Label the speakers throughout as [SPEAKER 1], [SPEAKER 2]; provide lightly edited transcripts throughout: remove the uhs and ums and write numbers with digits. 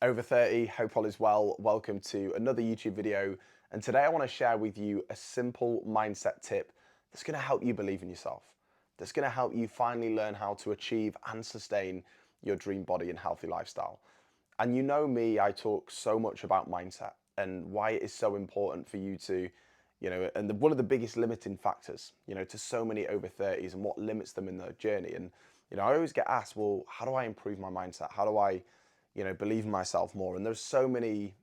[SPEAKER 1] Over 30, hope all is well. Welcome to another YouTube video. And today I want to share with you a simple mindset tip that's going to help you believe in yourself, that's going to help you finally learn how to achieve and sustain your dream body and healthy lifestyle. And you know me, I talk so much about mindset and why it is so important for you to, one of the biggest limiting factors, to so many over 30s and what limits them in their journey. And, I always get asked, well, how do I improve my mindset? How do I believe in myself more? And there's so many,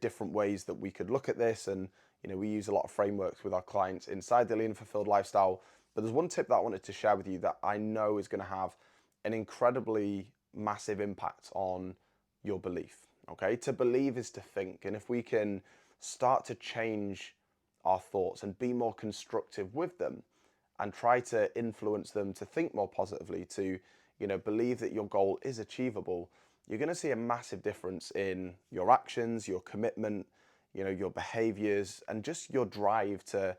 [SPEAKER 1] different ways that we could look at this. And, we use a lot of frameworks with our clients inside the Lean and Fulfilled lifestyle. But there's one tip that I wanted to share with you that I know is going to have an incredibly massive impact on your belief. Okay. To believe is to think. And if we can start to change our thoughts and be more constructive with them and try to influence them to think more positively, to, believe that your goal is achievable, you're going to see a massive difference in your actions, your commitment, your behaviors, and just your drive to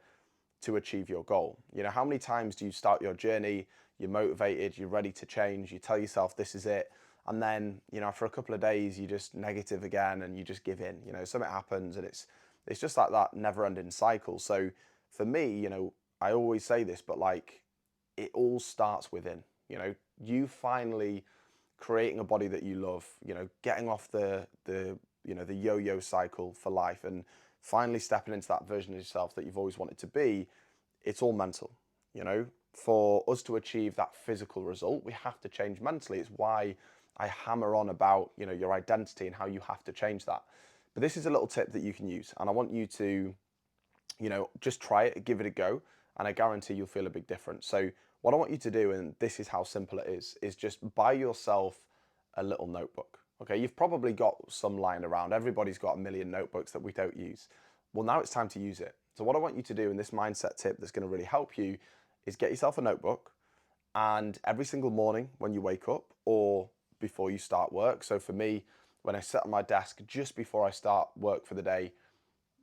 [SPEAKER 1] achieve your goal. How many times do you start your journey, you're motivated, you're ready to change, you tell yourself this is it, and then, for a couple of days you're just negative again and you just give in. Something happens and it's just like that never-ending cycle. So for me, I always say this, but like, it all starts within. You finally creating a body that you love, getting off the yo-yo cycle for life and finally stepping into that version of yourself that you've always wanted to be. It's all mental. For us to achieve that physical result, we have to change mentally. It's why I hammer on about, your identity and how you have to change that. But this is a little tip that you can use, and I want you to, just try it, give it a go, and I guarantee you'll feel a big difference. So what I want you to do, and this is how simple it is just buy yourself a little notebook. Okay, you've probably got some lying around. Everybody's got a million notebooks that we don't use. Well, now it's time to use it. So what I want you to do in this mindset tip that's going to really help you is get yourself a notebook, and every single morning when you wake up or before you start work. So for me, when I sit on my desk just before I start work for the day,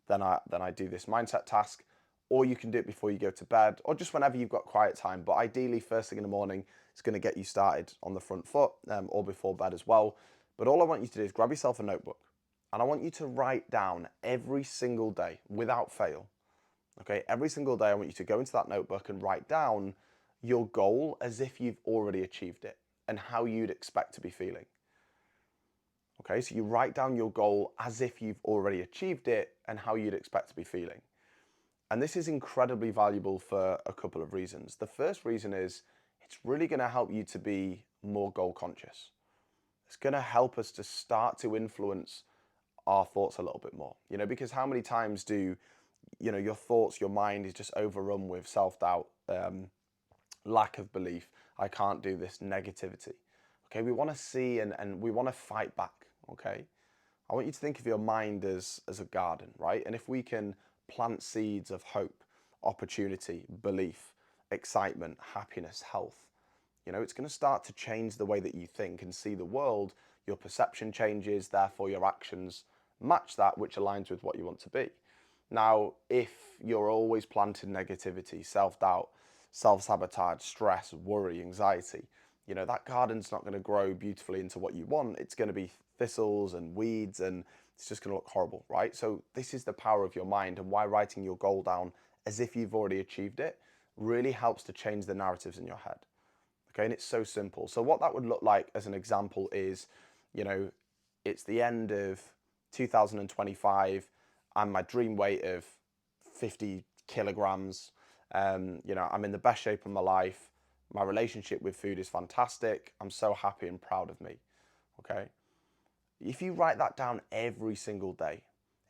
[SPEAKER 1] then I do this mindset task. Or you can do it before you go to bed, or just whenever you've got quiet time. But ideally, first thing in the morning, it's going to get you started on the front foot, or before bed as well. But all I want you to do is grab yourself a notebook, and I want you to write down every single day without fail. Okay, every single day, I want you to go into that notebook and write down your goal as if you've already achieved it and how you'd expect to be feeling. Okay, so you write down your goal as if you've already achieved it and how you'd expect to be feeling. And this is incredibly valuable for a couple of reasons. The first reason is it's really going to help you to be more goal conscious. It's going to help us to start to influence our thoughts a little bit more, because how many times do, your thoughts, your mind is just overrun with self-doubt, lack of belief, I can't do this, negativity. Okay, we want to see and we want to fight back. Okay, I want you to think of your mind as a garden, right? And if we can plant seeds of hope, opportunity, belief, excitement, happiness, health, it's going to start to change the way that you think and see the world. Your perception changes, therefore your actions match that, which aligns with what you want to be. Now, if you're always planting negativity, self-doubt, self-sabotage, stress, worry, anxiety, that garden's not going to grow beautifully into what you want. It's going to be thistles and weeds, and it's just going to look horrible, right? So this is the power of your mind, and why writing your goal down as if you've already achieved it really helps to change the narratives in your head. Okay, and it's so simple. So what that would look like as an example is, it's the end of 2025 and my dream weight of 50 kilograms. I'm in the best shape of my life. My relationship with food is fantastic. I'm so happy and proud of me. Okay. If you write that down every single day,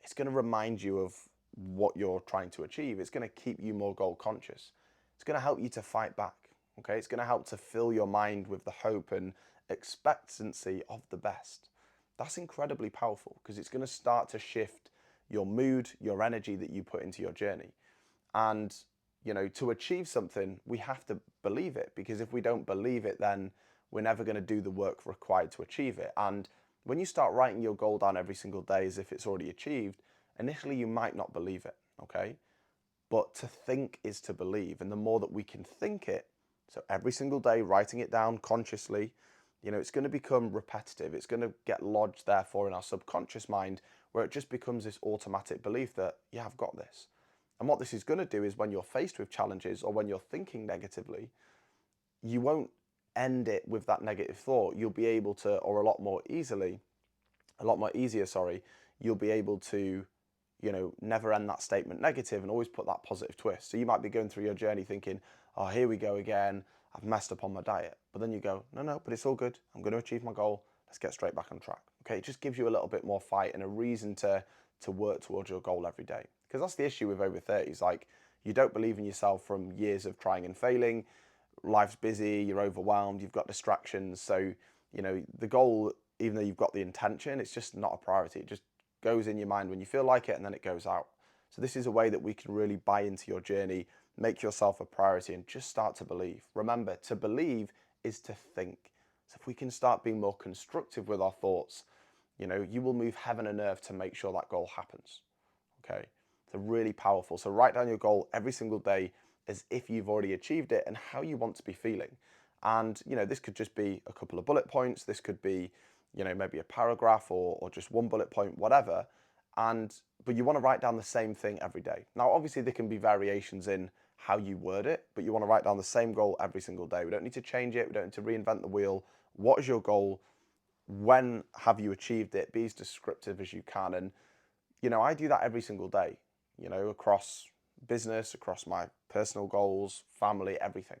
[SPEAKER 1] it's going to remind you of what you're trying to achieve. It's going to keep you more goal conscious. It's going to help you to fight back. Okay. It's going to help to fill your mind with the hope and expectancy of the best. That's incredibly powerful because it's going to start to shift your mood, your energy that you put into your journey. And to achieve something, we have to believe it, because if we don't believe it, then we're never going to do the work required to achieve it. And when you start writing your goal down every single day as if it's already achieved, initially you might not believe it, okay? But to think is to believe. And the more that we can think it, so every single day, writing it down consciously, It's going to become repetitive. It's going to get lodged, therefore, in our subconscious mind, where it just becomes this automatic belief that, yeah, I've got this. And what this is going to do is when you're faced with challenges or when you're thinking negatively, you won't end it with that negative thought. You'll be able to, or a lot more easier, sorry, you'll be able to, never end that statement negative and always put that positive twist. So you might be going through your journey thinking, oh, here we go again. I've messed up on my diet. But then you go, no, but it's all good. I'm going to achieve my goal. Let's get straight back on track. Okay, it just gives you a little bit more fight and a reason to work towards your goal every day. Because that's the issue with over 30s. Like, you don't believe in yourself from years of trying and failing. Life's busy, you're overwhelmed, you've got distractions. So, the goal, even though you've got the intention, it's just not a priority. It just goes in your mind when you feel like it and then it goes out. So this is a way that we can really buy into your journey, make yourself a priority and just start to believe. Remember, to believe is to think. So if we can start being more constructive with our thoughts, you will move heaven and earth to make sure that goal happens. Okay, so really powerful. So write down your goal every single day as if you've already achieved it and how you want to be feeling. And, this could just be a couple of bullet points. This could be, maybe a paragraph or just one bullet point, whatever. But you want to write down the same thing every day. Now, obviously there can be variations in how you word it, but you want to write down the same goal every single day. We don't need to change it. We don't need to reinvent the wheel. What is your goal? When have you achieved it? Be as descriptive as you can. And, I do that every single day, across business, across my personal goals, family, everything.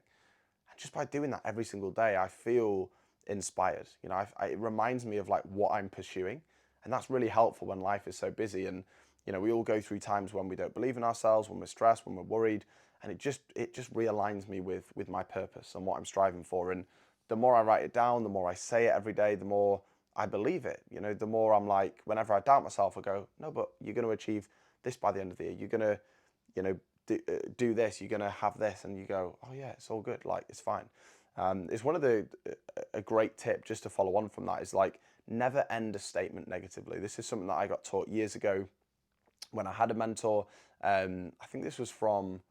[SPEAKER 1] And just by doing that every single day, I feel inspired. It reminds me of like what I'm pursuing. And that's really helpful when life is so busy. And, we all go through times when we don't believe in ourselves, when we're stressed, when we're worried. And it just realigns me with my purpose and what I'm striving for. And the more I write it down, the more I say it every day, the more I believe it. The more I'm like, whenever I doubt myself, I go, no, but you're going to achieve this by the end of the year. You're going to, do this. You're going to have this, and you go, oh yeah, it's all good. Like, it's fine. It's one of a great tip just to follow on from that is like never end a statement negatively. This is something that I got taught years ago when I had a mentor. I think this was from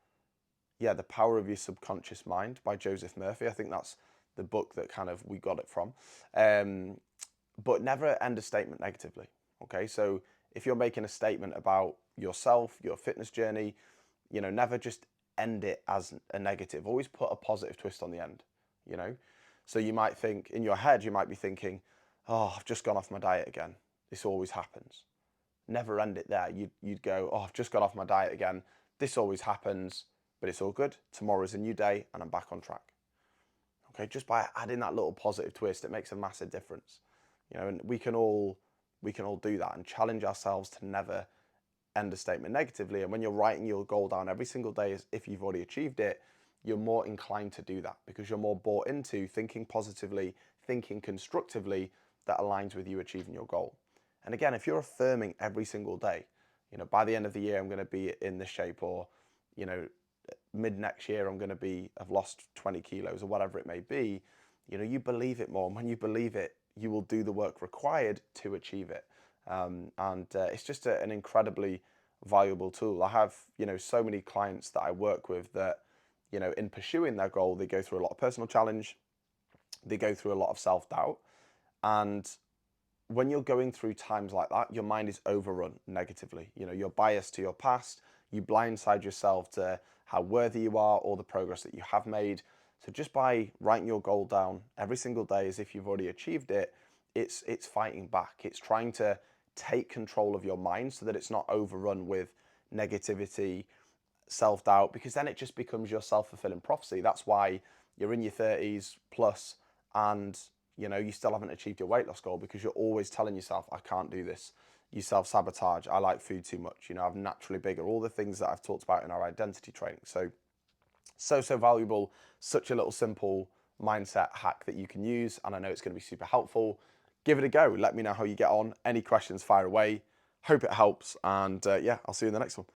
[SPEAKER 1] The Power of Your Subconscious Mind by Joseph Murphy. I think that's the book that kind of we got it from. But never end a statement negatively. Okay, so if you're making a statement about yourself, your fitness journey, never just end it as a negative. Always put a positive twist on the end, you know? So you might think, in your head, you might be thinking, oh, I've just gone off my diet again. This always happens. Never end it there. You'd go, oh, I've just gone off my diet again. This always happens, but it's all good. Tomorrow's a new day and I'm back on track. Okay, just by adding that little positive twist, it makes a massive difference. And we can all do that and challenge ourselves to never end a statement negatively. And when you're writing your goal down every single day as if you've already achieved it, you're more inclined to do that because you're more bought into thinking positively, thinking constructively that aligns with you achieving your goal. And again, if you're affirming every single day, by the end of the year, I'm going to be in this shape, or, mid next year, I've lost 20 kilos or whatever it may be, you believe it more. And when you believe it, you will do the work required to achieve it. It's just an incredibly valuable tool. I have, so many clients that I work with that, in pursuing their goal, they go through a lot of personal challenge, they go through a lot of self-doubt. And when you're going through times like that, your mind is overrun negatively. You're biased to your past, you blindside yourself to how worthy you are or the progress that you have made. So just by writing your goal down every single day as if you've already achieved it, it's fighting back. It's trying to take control of your mind so that it's not overrun with negativity, self-doubt, because then it just becomes your self-fulfilling prophecy. That's why you're in your 30s plus and you still haven't achieved your weight loss goal, because you're always telling yourself, I can't do this. You self-sabotage. I like food too much. I'm naturally bigger. All the things that I've talked about in our identity training. So valuable, such a little simple mindset hack that you can use. And I know it's going to be super helpful. Give it a go. Let me know how you get on. Any questions, fire away. Hope it helps. And I'll see you in the next one.